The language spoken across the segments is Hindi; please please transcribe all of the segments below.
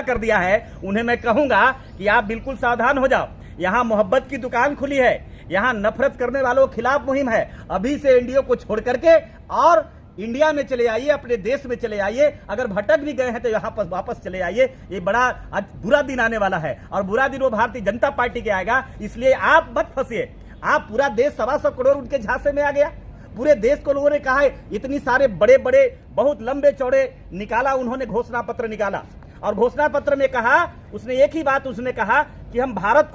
कर दिया है, उन्हें मैं कहूंगा कि आप बिल्कुल सावधान हो जाओ। यहाँ मोहब्बत की दुकान खुली है, यहाँ नफरत करने वालों के खिलाफ मुहिम है। अभी से एनडीए को छोड़ करके और इंडिया में चले आइए, अपने देश में चले आइए। अगर भटक भी गए हैं तो यहाँ पर वापस चले आइए। ये बड़ा आज बुरा दिन आने वाला है और बुरा दिन वो भारतीय जनता पार्टी के आएगा। इसलिए आप मत फंसिए। आप पूरा देश 125 करोड़ उनके झांसे में आ गया। पूरे देश को लोगों ने कहा है, इतनी सारे बड़े बड़े बहुत लंबे चौड़े निकाला उन्होंने, घोषणा पत्र निकाला और घोषणा पत्र में कहा, उसने एक ही बात उसने कहा कि हम भारत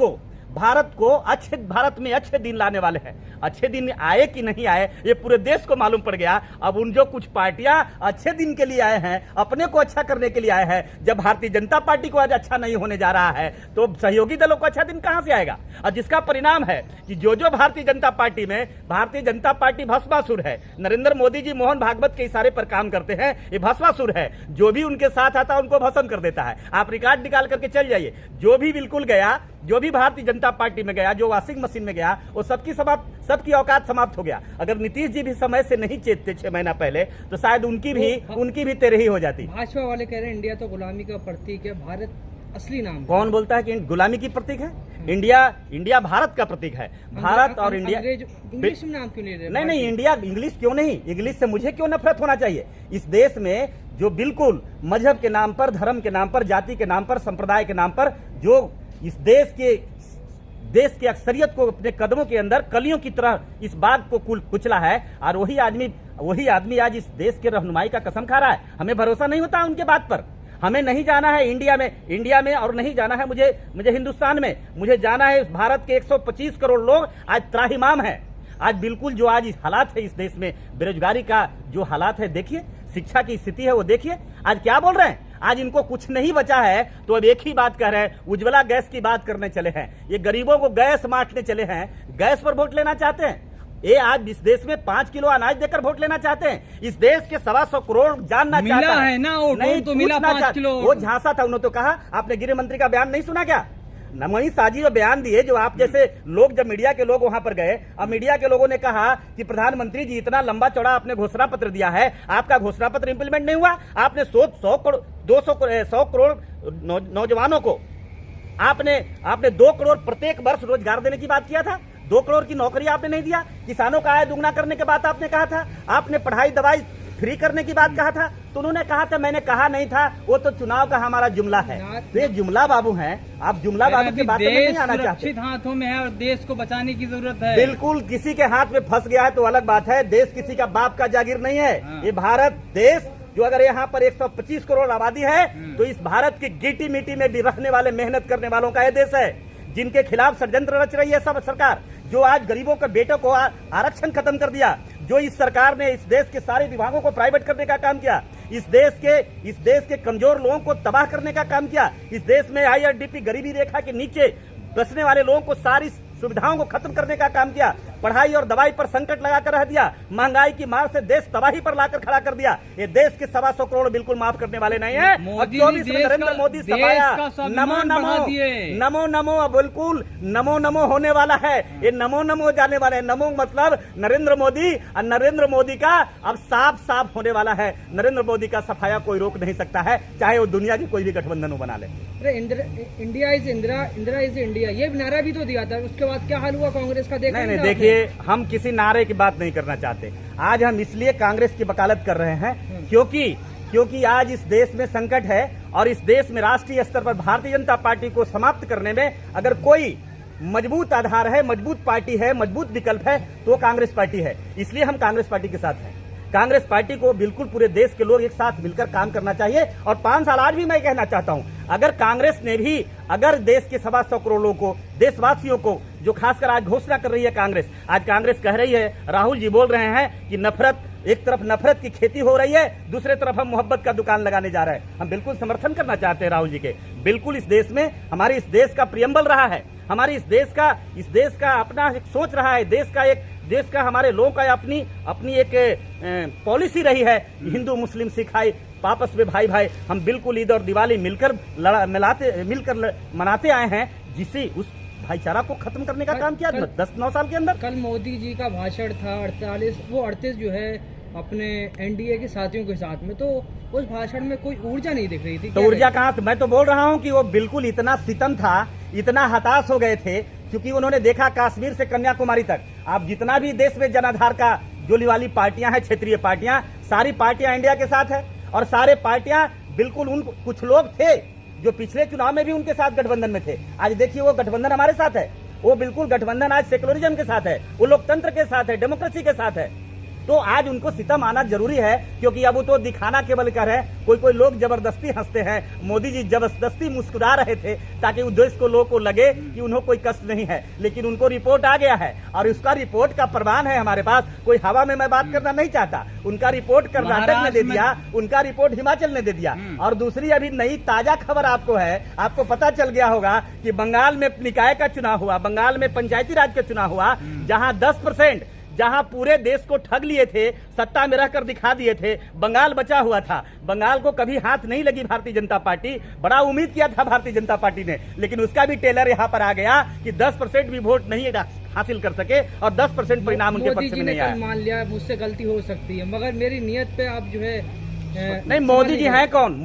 को अच्छे भारत में अच्छे दिन लाने वाले हैं। अच्छे दिन आए कि नहीं आए ये पूरे देश को मालूम पड़ गया। अब उन जो कुछ पार्टियां अच्छे दिन के लिए आए हैं, अपने को अच्छा करने के लिए आए हैं, जब भारतीय जनता पार्टी को आज अच्छा नहीं होने जा रहा है तो सहयोगी दलों को अच्छा दिन कहां से आएगा। और जिसका परिणाम है कि जो भारतीय जनता पार्टी में, भारतीय जनता पार्टी भस्मासुर है। नरेंद्र मोदी जी मोहन भागवत के इशारे पर काम करते हैं। ये भस्मासुर है, जो भी उनके साथ आता है उनको भस्म कर देता है। आप रिकॉर्ड निकाल करके चल जाइए, जो भी बिल्कुल गया, जो भी भारतीय जनता पार्टी में गया, जो वॉशिंग मशीन में गया, वो सबकी औकात समाप्त हो गया। अगर नीतीश जी भी समय से नहीं चेतते 6 महीना पहले तो शायद उनकी भी तेरही हो जाती। भाजपा वाले कह रहे हैं इंडिया तो गुलामी का प्रतीक है, भारत असली नाम। कौन बोलता है कि गुलामी की प्रतीक है? इंडिया भारत का प्रतीक है। भारत और इंडिया। इंग्लिश में नाम क्यों ले रहे? नहीं, इंडिया इंग्लिश क्यों नहीं? इंग्लिश से मुझे क्यों नफरत होना चाहिए? इस देश में जो बिल्कुल मजहब के नाम पर, धर्म के नाम पर, जाति के नाम पर, संप्रदाय के नाम पर जो इस देश की अक्सरियत को अपने कदमों के अंदर कलियों की तरह इस बात को कुचला है, और वही आदमी आज इस देश के रहनुमाई का कसम खा रहा है। हमें भरोसा नहीं होता उनके बात पर। हमें नहीं जाना है इंडिया में और नहीं जाना है मुझे हिंदुस्तान में। मुझे जाना है भारत के 125 करोड़ लोग आज त्राहिमाम है। आज बिल्कुल जो आज हालात है इस देश में, बेरोजगारी का जो हालात है देखिए, शिक्षा की स्थिति है वो देखिए। आज क्या बोल रहे हैं? आज इनको कुछ नहीं बचा है तो अब एक ही बात कह रहे हैं, उज्ज्वला गैस की बात करने चले हैं। ये गरीबों को गैस बांटने चले हैं, गैस पर वोट लेना चाहते हैं। ये आज इस देश में 5 किलो अनाज देकर वोट लेना चाहते हैं। इस देश के 125 करोड़ जानना चाहता है ना, नहीं तो मिला 5 किलो। वो झांसा था, उन्होंने तो कहा। आपने गृह मंत्री का बयान नहीं सुना क्या? नमोई साजी जो बयान दिए, जो आप जैसे लोग, जब मीडिया के लोग वहां पर गए, अब मीडिया के लोगों ने कहा कि प्रधानमंत्री जी इतना लंबा चौड़ा आपने घोषणा पत्र दिया है, आपका घोषणा पत्र इंप्लीमेंट नहीं हुआ। आपने 100 करोड़ नौजवानों को आपने 2 करोड़ प्रत्येक वर्ष रोजगार देने की बात किया था। 2 करोड़ की नौकरी आपने नहीं दिया। किसानों का आय दुगना करने की बात आपने कहा था। आपने पढ़ाई दवाई फ्री करने की बात कहा था। तो उन्होंने कहा था मैंने कहा नहीं था, वो तो चुनाव का हमारा जुमला है। तो ये जुमला बाबू हैं, आप जुमला बाबू की बातों में नहीं आना चाहते। सुरक्षित हाथों में है और देश को बचाने की जरूरत है। बिल्कुल, किसी के हाथ में फंस गया है तो अलग बात है। देश किसी का बाप का जागीर नहीं है। ये भारत देश जो, अगर यहाँ पर 125 करोड़ आबादी है तो इस भारत की गिटी मिट्टी में भी रहने वाले, मेहनत करने वालों का यह देश है, जिनके खिलाफ षड्यंत्र रच रही है सब सरकार। जो आज गरीबों के बेटों को आरक्षण खत्म कर दिया, जो इस सरकार ने इस देश के सारे विभागों को प्राइवेट करने का काम किया, इस देश के कमजोर लोगों को तबाह करने का काम किया, इस देश में आईआरडीपी गरीबी रेखा के नीचे बसने वाले लोगों को सारी सुविधाओं को खत्म करने का काम किया, पढ़ाई और दवाई पर संकट लगाकर रह दिया, महंगाई की मार से देश तबाही पर लाकर खड़ा कर दिया। ये देश के 125 करोड़ बिल्कुल माफ करने वाले नहीं है। और 24 में नरेंद्र मोदी सफाया नमो नमो बिल्कुल नमो होने वाला है। ये नमो जाने वाले हैं। नमो मतलब नरेंद्र मोदी, और नरेंद्र मोदी का अब साफ होने वाला है। नरेंद्र मोदी का सफाया कोई रोक नहीं सकता है, चाहे वो दुनिया की कोई भी गठबंधन बना ले। India is Indira is India, ये नारा भी तो दिया था, उसके बाद क्या हाल हुआ कांग्रेस का? नहीं, देखिए, हम किसी नारे की बात नहीं करना चाहते। आज हम इसलिए कांग्रेस की वकालत कर रहे हैं क्योंकि आज इस देश में संकट है, और इस देश में राष्ट्रीय स्तर पर भारतीय जनता पार्टी को समाप्त करने में अगर कोई मजबूत आधार है, मजबूत पार्टी है, मजबूत विकल्प है तो कांग्रेस पार्टी है। इसलिए हम कांग्रेस पार्टी के साथ हैं। कांग्रेस पार्टी को बिल्कुल पूरे देश के लोग एक साथ मिलकर काम करना चाहिए। और 5 साल आज भी मैं कहना चाहता हूं, अगर कांग्रेस ने भी, अगर देश के 125 करोड़ों को, देशवासियों को, जो खासकर आज घोषणा कर रही है कांग्रेस, आज कांग्रेस कह रही है, राहुल जी बोल रहे हैं कि नफरत, एक तरफ नफरत की खेती हो रही है, दूसरे तरफ हम मोहब्बत का दुकान लगाने जा रहे हैं। हम बिल्कुल समर्थन करना चाहते हैं राहुल जी के। बिल्कुल इस देश में, हमारे इस देश का प्रियम्बल रहा है, हमारी इस देश का अपना एक सोच रहा है, देश का हमारे लोगों का अपनी एक पॉलिसी रही है, हिंदू मुस्लिम सिख आपस में भाई हम बिल्कुल ईद और दिवाली मिलकर मनाते आए हैं, जिसे उस भाईचारा को खत्म करने का काम किया 10-9 साल के अंदर। कल मोदी जी का भाषण था 38 जो है अपने एनडीए के साथियों के साथ में, तो उस भाषण में कोई ऊर्जा नहीं दिख रही थी। तो ऊर्जा कहाँ से? मैं तो बोल रहा हूँ कि वो बिल्कुल इतना सितम था, इतना हताश हो गए थे, क्योंकि उन्होंने देखा कश्मीर से कन्याकुमारी तक, आप जितना भी देश में जनाधार का जोली वाली पार्टियां हैं, क्षेत्रीय पार्टियां, सारी पार्टियां इंडिया के साथ है, और सारे पार्टियां बिल्कुल उन कुछ लोग थे जो पिछले चुनाव में भी उनके साथ गठबंधन में थे। आज देखिए वो गठबंधन हमारे साथ है, वो बिल्कुल गठबंधन आज सेकुलरिज्म के साथ है, वो लोकतंत्र के साथ है, डेमोक्रेसी के साथ है। तो आज उनको सितम आना जरूरी है, क्योंकि अब वो तो दिखाना केवल कर है। कोई लोग जबरदस्ती हंसते हैं, मोदी जी जबरदस्ती मुस्कुरा रहे थे ताकि उद्देश्य को लोगों को लगे कि उन्हें कोई कष्ट नहीं है, लेकिन उनको रिपोर्ट आ गया है और उसका रिपोर्ट का प्रमाण है हमारे पास। कोई हवा में मैं बात करना नहीं चाहता, उनका रिपोर्ट कर्नाटक ने दे दिया, उनका रिपोर्ट हिमाचल ने दे दिया। और दूसरी अभी नई ताजा खबर आपको है, आपको पता चल गया होगा कि बंगाल में निकाय का चुनाव हुआ, बंगाल में पंचायती राज का चुनाव हुआ, जहां 10%, जहां पूरे देश को ठग लिए थे, सत्ता में रहकर दिखा दिए थे, बंगाल बचा हुआ था। बंगाल को कभी हाथ नहीं लगी भारतीय जनता पार्टी, बड़ा उम्मीद किया था भारतीय जनता पार्टी ने, लेकिन उसका भी टेलर यहां पर आ गया कि 10% भी वोट नहीं हासिल कर सके और 10% परिणाम उनके पक्ष में नहीं आया। मान लिया मुझसे गलती हो सकती है, मगर मेरी नियत पे आप जो है नहीं। मोदी जी हैं कौन?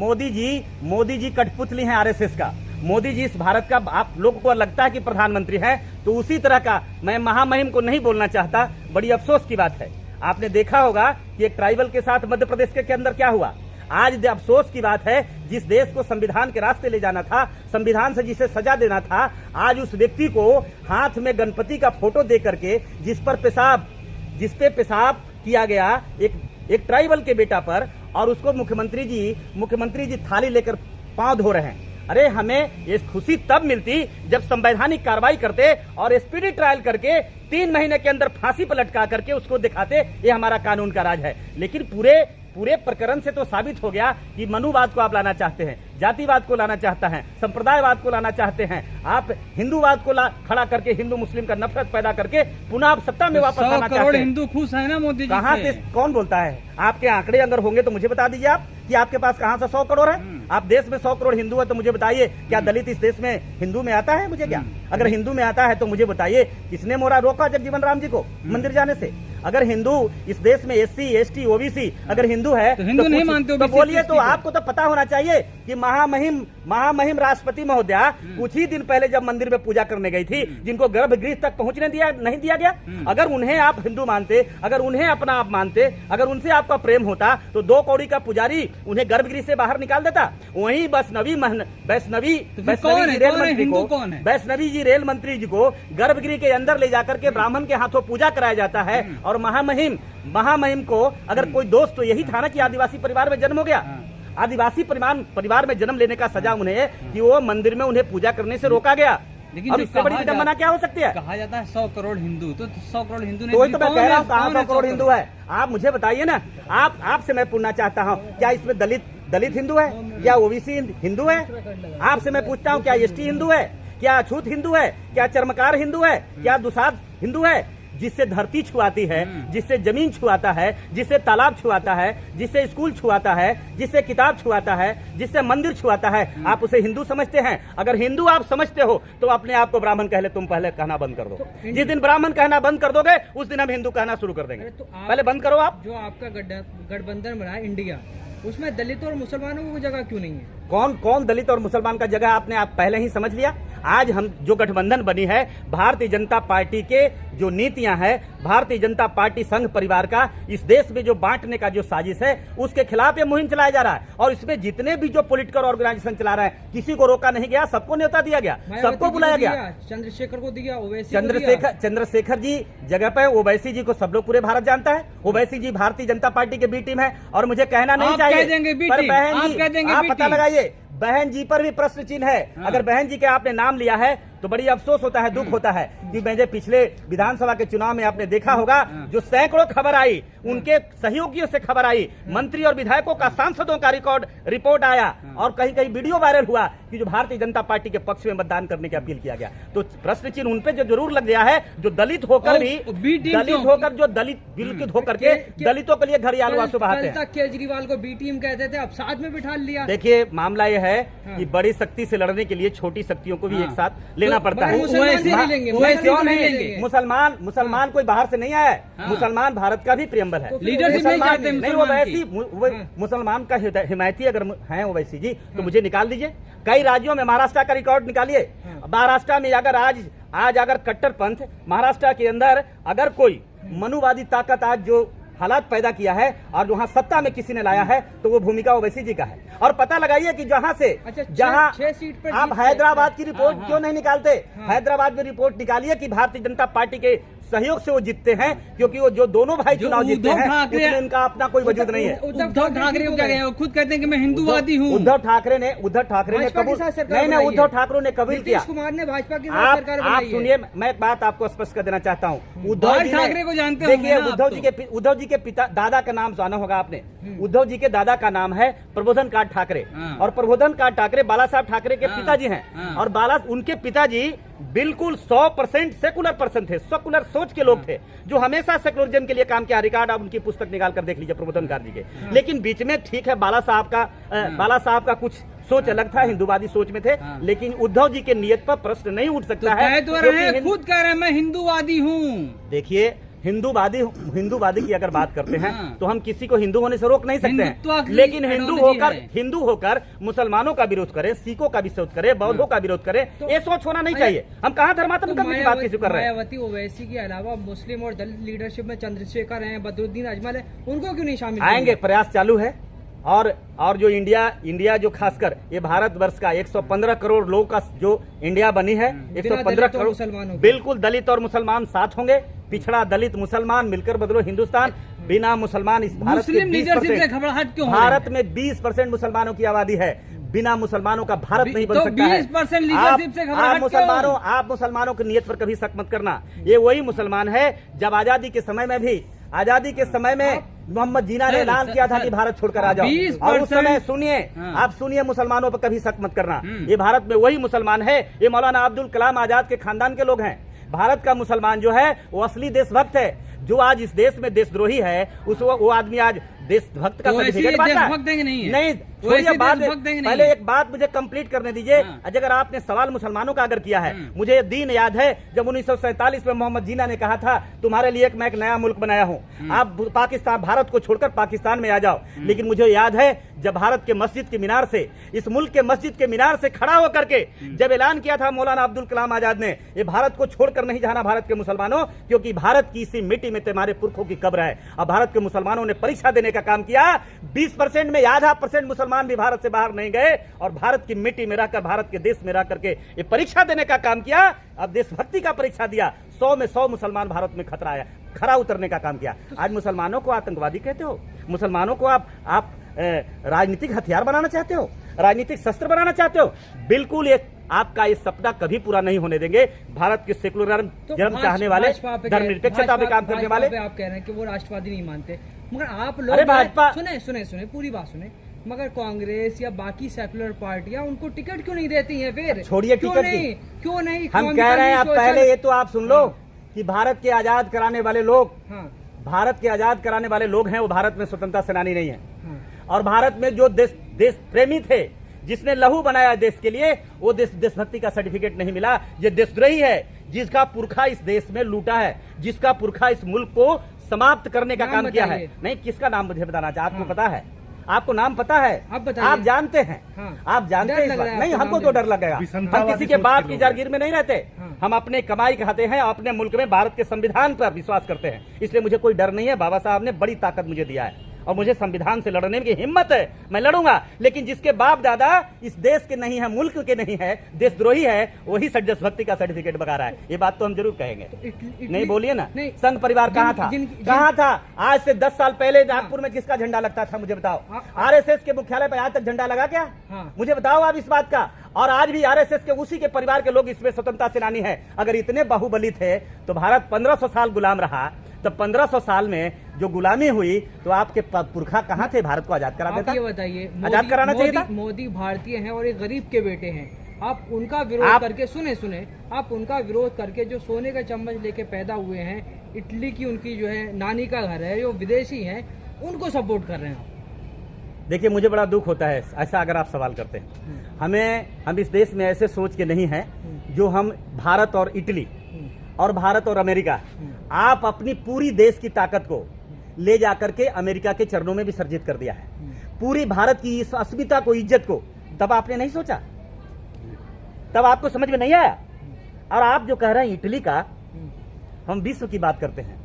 मोदी जी कठपुतली हैं आरएसएस का। मोदी जी इस भारत का, आप लोगों को लगता है कि प्रधानमंत्री है, तो उसी तरह का, मैं महामहिम को नहीं बोलना चाहता, बड़ी अफसोस की बात है। आपने देखा होगा कि एक ट्राइबल के साथ मध्य प्रदेश के अंदर क्या हुआ। आज अफसोस की बात है, जिस देश को संविधान के रास्ते ले जाना था, संविधान से जिसे सजा देना था, आज उस व्यक्ति को हाथ में गणपति का फोटो दे करके जिस पे पेशाब किया गया एक ट्राइबल के बेटा पर, और उसको मुख्यमंत्री जी थाली लेकर पांव धो रहे हैं। अरे हमें ये खुशी तब मिलती जब संवैधानिक कार्रवाई करते और स्पीडी ट्रायल करके 3 महीने के अंदर फांसी पर लटका करके उसको दिखाते ये हमारा कानून का राज है। लेकिन पूरे प्रकरण से तो साबित हो गया कि मनुवाद को आप लाना चाहते हैं, जातिवाद को लाना चाहता है, संप्रदायवाद को लाना चाहते हैं, आप हिंदूवाद को खड़ा करके हिंदू मुस्लिम का नफरत पैदा करके पुनः आप सत्ता में वापस आना चाहते हैं। हिंदू खुश है ना मोदी जी कहाँ से? कौन बोलता है? आपके आंकड़े अगर होंगे तो मुझे बता दीजिए आप कि आपके पास कहाँ से 100 करोड़ है? आप देश में 100 करोड़ हिंदू है तो मुझे बताइए, क्या दलित इस देश में हिंदू में आता है? मुझे क्या, अगर हिंदू में आता है तो मुझे बताइए किसने मोरा रोका जगजीवन राम जी को मंदिर जाने से? अगर हिंदू इस देश में SC ST OBC अगर हिंदू है तो हिंदू नहीं मानते हो तो बोलिए। तो आपको तो पता होना चाहिए कि महामहिम राष्ट्रपति महोदया कुछ ही दिन पहले जब मंदिर में पूजा करने गई थी, जिनको गर्भगृह तक पहुंचने नहीं दिया गया, अगर उन्हें आप हिंदू मानते, अगर उन्हें अपना आप मानते, अगर उनसे आपका प्रेम होता तो 2 कौड़ी का पुजारी उन्हें गर्भगृह से बाहर निकाल देता। वहीं वैष्णवी जी रेल मंत्री जी को गर्भगृह के अंदर ले जाकर के ब्राह्मण के हाथों पूजा कराया जाता है। और महामहिम को अगर कोई दोस्त तो यही था ना कि आदिवासी परिवार में जन्म हो गया, आदिवासी परिवार में जन्म लेने का सजा उन्हें कि वो मंदिर में उन्हें पूजा करने से रोका गया। लेकिन और इससे बड़ी विडंबना क्या हो सकती है? कहा जाता है 100 करोड़ हिंदू, तो 100 करोड़ हिंदू तो वही तो मैं कह रहा हूँ, कहाँ 100 करोड़ हिंदू है? आप मुझे बताइए ना। आपसे मैं पूछना चाहता हूँ, क्या इसमें दलित हिंदू है? क्या OBC हिंदू है? आपसे मैं पूछता हूँ, क्या ST हिंदू है? क्या अछूत हिंदू है? क्या चर्मकार हिंदू है? क्या दुसाध हिंदू है? जिससे धरती छुआती है, जिससे जमीन छुआता है, जिससे तालाब छुआता है, जिससे स्कूल छुआता है, जिससे किताब छुआता है, जिससे मंदिर छुआता है, आप उसे हिंदू समझते हैं? अगर हिंदू आप समझते हो तो अपने आप को ब्राह्मण कह ले, तुम पहले कहना बंद कर दो। जिस दिन ब्राह्मण कहना बंद कर दोगे उस दिन हम हिंदू कहना शुरू कर देंगे। तो पहले बंद करो आप। जो आपका गठबंधन बना है इंडिया, उसमें दलित और मुसलमानों को जगह क्यों नहीं है? कौन दलित और मुसलमान का जगह आपने आप पहले ही समझ लिया। आज हम जो गठबंधन बनी है, भारतीय जनता पार्टी के जो नीतियां हैं, भारतीय जनता पार्टी संघ परिवार का इस देश में जो बांटने का जो साजिश है, उसके खिलाफ ये मुहिम चलाया जा रहा है। और इसमें जितने भी जो पॉलिटिकल ऑर्गेनाइजेशन चला रहे हैं, किसी को रोका नहीं गया, सबको न्योता दिया गया, सबको बुलाया गया। चंद्रशेखर को दिया, चंद्रशेखर जी जगह पे ओवैसी जी को सब लोग पूरे भारत जानता है। ओवैसी जी भारतीय जनता पार्टी के बी टीम है और मुझे कहना नहीं चाहिए, पर बहन जी आप पता लगाइए, बहन जी पर भी प्रश्न चिन्ह है। अगर बहन जी के आपने नाम लिया है तो बड़ी अफसोस होता है, दुख होता है कि मुझे पिछले विधानसभा के चुनाव में आपने देखा होगा जो सैकड़ों खबर आई, उनके सहयोगियों से खबर आई, मंत्री और विधायकों का, सांसदों का रिपोर्ट आया और कहीं कहीं वीडियो वायरल हुआ कि जो भारतीय जनता पार्टी के पक्ष में मतदान करने की अपील किया गया। तो प्रश्न चिन्ह उन पे जो जरूर लग गया है, जो दलित होकर दलित विलुप्त होकर के दलितों के लिए घर आलू आंसू बहाते हैं। केजरीवाल को बी टीम कहते थे, अब साथ में बिठा लिया। देखिए मामला यह है कि बड़ी शक्ति से लड़ने के लिए छोटी शक्तियों को भी एक साथ लेना पड़ता है। मुसलमान से नहीं लेंगे, क्यों नहीं लेंगे? लेंगे? मुसलमान कोई बाहर से नहीं आया है, हाँ। मुसलमान भारत का भी प्रियम्बल है। लीडरशिप नहीं चाहते नहीं, वो मुसलमान की। वैसी मुसलमान का हिमायती अगर है ओवैसी जी, तो मुझे निकाल दीजिए। कई राज्यों में महाराष्ट्र का रिकॉर्ड निकालिए। महाराष्ट्र में अगर आज अगर कट्टरपंथ महाराष्ट्र के अंदर अगर कोई मनुवादी ताकत आज जो हालात पैदा किया है और वहाँ सत्ता में किसी ने लाया है, तो वो भूमिका ओवैसी जी का है। और पता लगाइए कि जहाँ से जहाँ 6 सीट पर आप जीत हैदराबाद की रिपोर्ट हाँ, क्यों नहीं निकालते? हैदराबाद में रिपोर्ट निकालिए कि भारतीय जनता पार्टी के सहयोग से वो जीतते हैं, क्योंकि वो जो दोनों भाई चुनाव जीतते हैं उसमें इनका अपना कोई वजूद नहीं है। उद्धव ठाकरे को क्या कहें? वो खुद कहते हैं कि मैं हिंदूवादी हूँ। उद्धव ठाकरे ने कबूल नहीं, उद्धव ठाकरे ने कबूल किया। नीतीश कुमार ने भाजपा के साथ सरकार आप बनाई है। सुनिए, मैं एक बात आपको स्पष्ट कर देना चाहता हूँ। उद्धव जी ठाकरे को जानते होंगे देखिए, ना आप तो। उद्धव जी के पिता दादा का नाम जाना होगा आपने। उद्धव जी के दादा का नाम है प्रबोधन कार ठाकरे, और प्रबोधन कार ठाकरे बाला साहब ठाकरे के पिताजी हैं। और उनके पिताजी बिल्कुल 100% सेकुलर पर्सन थे, सेकुलर सोच के लोग थे, जो हमेशा सेकुलरिज्म के लिए काम किया। रिकॉर्ड आप उनकी पुस्तक निकाल कर देख लीजिए प्रबोधन कार जी के। लेकिन बीच में ठीक है, बाला साहब का कुछ सोच अलग था, हिंदूवादी सोच में थे। लेकिन उद्धव जी के नियत पर प्रश्न नहीं उठ सकता है। खुद कह रहे हैं मैं हिंदूवादी हूँ। देखिए, हिंदूवादी की अगर बात करते हैं तो हम किसी को हिंदू होने से रोक नहीं सकते हैं। लेकिन हिंदू होकर मुसलमानों का विरोध करें, सिखों का विरोध करें, बौद्धों का विरोध करें, ये सोच होना नहीं चाहिए। हम कहाँ धर्मात्म करने की बात किसी कर रहे हैं? मायावती ओवैसी के अलावा मुस्लिम और दलित लीडरशिप में चंद्रशेखर हैं, बदरुद्दीन अजमल है, उनको क्यों नहीं शामिल? आएंगे, प्रयास चालू है। और जो इंडिया जो खासकर ये भारतवर्ष का 115 करोड़ लोगों का जो इंडिया बनी है, 115 करोड़ बिल्कुल दलित और मुसलमान साथ होंगे। पिछड़ा दलित मुसलमान मिलकर बदलो हिंदुस्तान। बिना मुसलमान इस भारत के 20% भारत में 20% मुसलमानों की आबादी है। बिना मुसलमानों का भारत नहीं बन सकता है। 20% लीडरशिप से आप मुसलमानों की नियत पर कभी शक मत करना। ये वही मुसलमान है जब आजादी के समय में मोहम्मद जीना ने ऐलान किया था कि भारत छोड़कर आ जाओ। और उस समय आप सुनिए, मुसलमानों पर कभी शक मत करना। ये भारत में वही मुसलमान है। ये मौलाना अब्दुल कलाम आजाद के खानदान के लोग हैं। भारत का मुसलमान जो है वो असली देशभक्त है। जो आज इस देश में देशद्रोही है, वो आदमी आज देशभक्त का सर्टिफिकेट पाता है? नहीं, छोड़िए बात, पहले एक बात मुझे कंप्लीट करने दीजिए। अगर आपने सवाल मुसलमानों का अगर किया है, मुझे दिन याद है जब 1947 में मोहम्मद जीना ने कहा था तुम्हारे लिए मैं एक नया मुल्क बनाया हूँ, आप भारत को छोड़कर पाकिस्तान में आ जाओ। लेकिन मुझे याद है जब भारत के मस्जिद के मीनार से, इस मुल्क के मस्जिद के मीनार से खड़ा होकर के जब ऐलान किया था मौलाना अब्दुल कलाम आजाद ने, ये भारत को छोड़कर नहीं जाना भारत के मुसलमानों, क्योंकि भारत की इसी मिट्टी में तुम्हारे पुरखों की कब्र है। और भारत के मुसलमानों ने परीक्षा देने का काम किया। 20% में आधा % मुसलमान भी भारत से बाहर नहीं गए और भारत की मिट्टी में रहकर, भारत के देश में रह करके ये परीक्षा देने का काम किया। अब देशभक्ति का परीक्षा दिया। 100 में 100 मुसलमान भारत में खरा उतरने का काम किया। आज मुसलमानों को आतंकवादी कहते हो, मुसलमानों को आप राजनीतिक हथियार बनाना चाहते हो, राजनीतिक शस्त्र बनाना चाहते हो। बिल्कुल ये आपका ये सपना कभी पूरा नहीं होने देंगे। भारत के सेकुलरिज्म चाहने वाले, धर्मनिरपेक्षता पे काम करने वाले। आप कह रहे हैं कि वो राष्ट्रवादी नहीं मानते, मगर आप लोग, अरे भाजपा, सुने पूरी बात सुने, मगर कांग्रेस या बाकी सेकुलर पार्टियां उनको टिकट क्यों नहीं देती हैं? फिर छोड़िए टिकट क्यों नहीं? हम कह रहे हैं, आप पहले ये तो आप सुन लो कि भारत के आजाद कराने वाले लोग, भारत के आजाद कराने वाले लोग हैं, वो भारत में स्वतंत्रता सेनानी नहीं है। और भारत में जो देश प्रेमी थे, जिसने लहू बनाया देश के लिए, वो देशभक्ति का सर्टिफिकेट नहीं मिला। ये देशद्रोही है जिसका पुरखा इस देश में लूटा है, जिसका पुरखा इस मुल्क को समाप्त करने का काम किया है। नहीं, किसका नाम मुझे बताना चाहिए? आपको पता है? आपको नाम पता है? आप जानते हैं? आप जानते हैं? नहीं, हमको तो डर लगेगा। हम किसी के बाप की जागीर में नहीं रहते। हम अपने कमाई खाते हैं, अपने मुल्क में भारत के संविधान पर विश्वास करते हैं। इसलिए मुझे कोई डर नहीं है। बाबा साहब ने बड़ी ताकत मुझे दिया है और मुझे संविधान से लड़ने की हिम्मत है, मैं लड़ूंगा। लेकिन जिसके बाप दादा इस देश के नहीं है, मुल्क के नहीं है, देशद्रोही है, वही देशभक्ति का सर्टिफिकेट बगा रहा है। ये बात तो हम जरूर कहेंगे। नहीं बोलिए ना। संघ परिवार कहाँ था? कहाँ था? आज से 10 साल पहले नागपुर में किसका झंडा लगता था? मुझे बताओ। आरएसएस के मुख्यालय पर आज तक झंडा लगा क्या? मुझे बताओ आप इस बात का। और आज भी आरएसएस के उसी के परिवार के लोग इसमें स्वतंत्रता सेनानी है। अगर इतने बाहुबली थे तो भारत 1500 साल गुलाम रहा, तो 1500 साल में जो गुलामी हुई तो आपके पुरखा कहाँ थे? भारत को आजाद करा देता। ये बताइए, आजाद कराना चाहिए था। मोदी भारतीय हैं और एक गरीब के बेटे हैं। आप उनका विरोध करके, सुने, आप उनका विरोध करके जो सोने का चम्मच लेके पैदा हुए हैं, इटली की उनकी जो है नानी का घर है, जो विदेशी हैं, उनको सपोर्ट कर रहे हैं। देखिए, मुझे बड़ा दुख होता है ऐसा अगर आप सवाल करते हैं। हम इस देश में ऐसे सोच के नहीं हैं जो हम भारत और इटली और भारत और अमेरिका, आप अपनी पूरी देश की ताकत को ले जाकर के अमेरिका के चरणों में विसर्जित कर दिया है, पूरी भारत की इस अस्मिता को, इज्जत को, तब आपने नहीं सोचा, तब आपको समझ में नहीं आया। और आप जो कह रहे हैं इटली का, हम विश्व की बात करते हैं,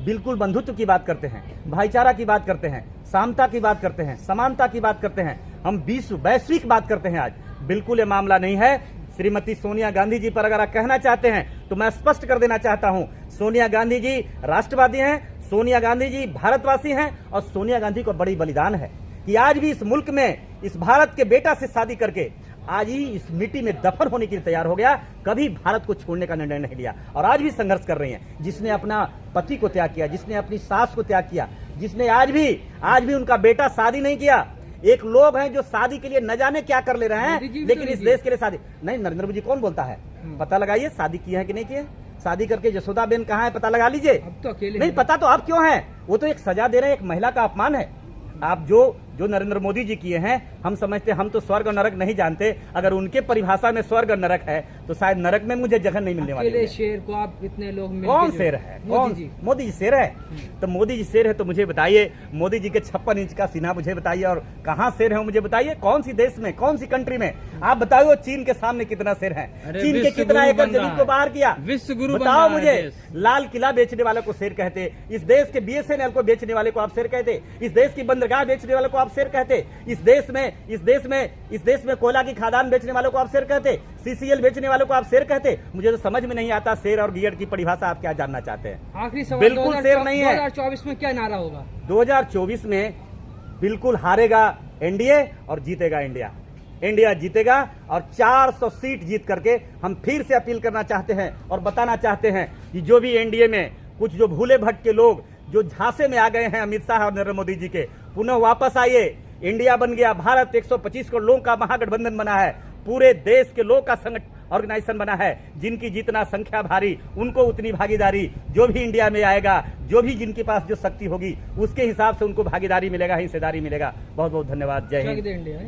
बिल्कुल बंधुत्व की बात करते हैं, भाईचारा की बात करते हैं, सामता की बात करते हैं, समानता की बात करते हैं, हम विश्व वैश्विक बात करते हैं। आज बिल्कुल ये मामला नहीं है। श्रीमती सोनिया गांधी जी पर अगर आप कहना चाहते हैं तो मैं स्पष्ट कर देना चाहता हूं, सोनिया गांधी जी राष्ट्रवादी हैं, सोनिया गांधी जी भारतवासी हैं, और सोनिया गांधी को बड़ी बलिदान है कि आज भी इस मुल्क में इस भारत के बेटा से शादी करके आज ही इस मिट्टी में दफन होने के लिए तैयार हो गया, कभी भारत को छोड़ने का निर्णय नहीं लिया, और आज भी संघर्ष कर रही हैं। जिसने अपना पति को त्याग किया, जिसने अपनी सास को त्याग किया, जिसने आज भी उनका बेटा शादी नहीं किया। एक लोग हैं जो शादी के लिए न जाने क्या कर ले रहे हैं, लेकिन इस देश के लिए शादी नहीं। नरेंद्र मोदी कौन बोलता है? पता लगाइए, शादी किए हैं कि नहीं किए। शादी करके यशोदा बेन कहाँ है, पता लगा लीजिए। अब तो अकेले नहीं पता तो आप क्यों हैं? वो तो एक सजा दे रहे हैं, एक महिला का अपमान है। आप जो नरेंद्र मोदी जी किए हैं, हम समझते, हम तो स्वर्ग और नरक नहीं जानते। अगर उनके परिभाषा में स्वर्ग और नरक है तो शायद नरक में मुझे जगह नहीं मिलने वाली है। शेर को आप इतने लोग कौन शेर है? मोदी जी शेर है? तो मोदी जी शेर है तो मुझे बताइए, मोदी जी के 56 इंच का सीना मुझे बताइए, और कहाँ शेर है मुझे बताइए। कौन सी देश में, कौन सी कंट्री में? आप बताओ चीन के सामने कितना शेर है, चीन के कितना एकड़ जमीन को बाहर किया, विश्व गुरु बताओ मुझे। लाल किला बेचने वाले को शेर कहते, इस देश के BSNL को बेचने वाले को आप शेर कहते, इस देश की बंदरगाह बेचने वाले को आप शेर कहते, इस देश में कोयला की खादान बेचने वालों को आप शेर कहते, CCL बेचने वालों को आप शेर कहते। मुझे तो समझ में नहीं आता शेर और गियड़ की परिभाषा आप क्या जानना चाहते हैं। आखिरी सवाल, बिल्कुल शेर नहीं है। 2024 में क्या नारा होगा? 2024 में बिल्कुल हारेगा एनडीए और जीतेगा इंडिया। इंडिया जीतेगा, और 400 सीट जीत करके हम फिर से अपील करना चाहते हैं और बताना चाहते हैं कि जो भी एनडीए में कुछ जो भूले भटके लोग जो झांसे में आ गए हैं अमित शाह और नरेंद्र मोदी जी के, पुनः वापस आइए। इंडिया बन गया, भारत 125 करोड़ लोगों का महागठबंधन बना है, पूरे देश के लोग का ऑर्गेनाइजेशन बना है। जिनकी जितना संख्या भारी, उनको उतनी भागीदारी। जो भी इंडिया में आएगा, जो भी जिनके पास जो शक्ति होगी, उसके हिसाब से उनको भागीदारी मिलेगा, हिस्सेदारी मिलेगा। बहुत बहुत धन्यवाद। जय हिंद। इंडिया।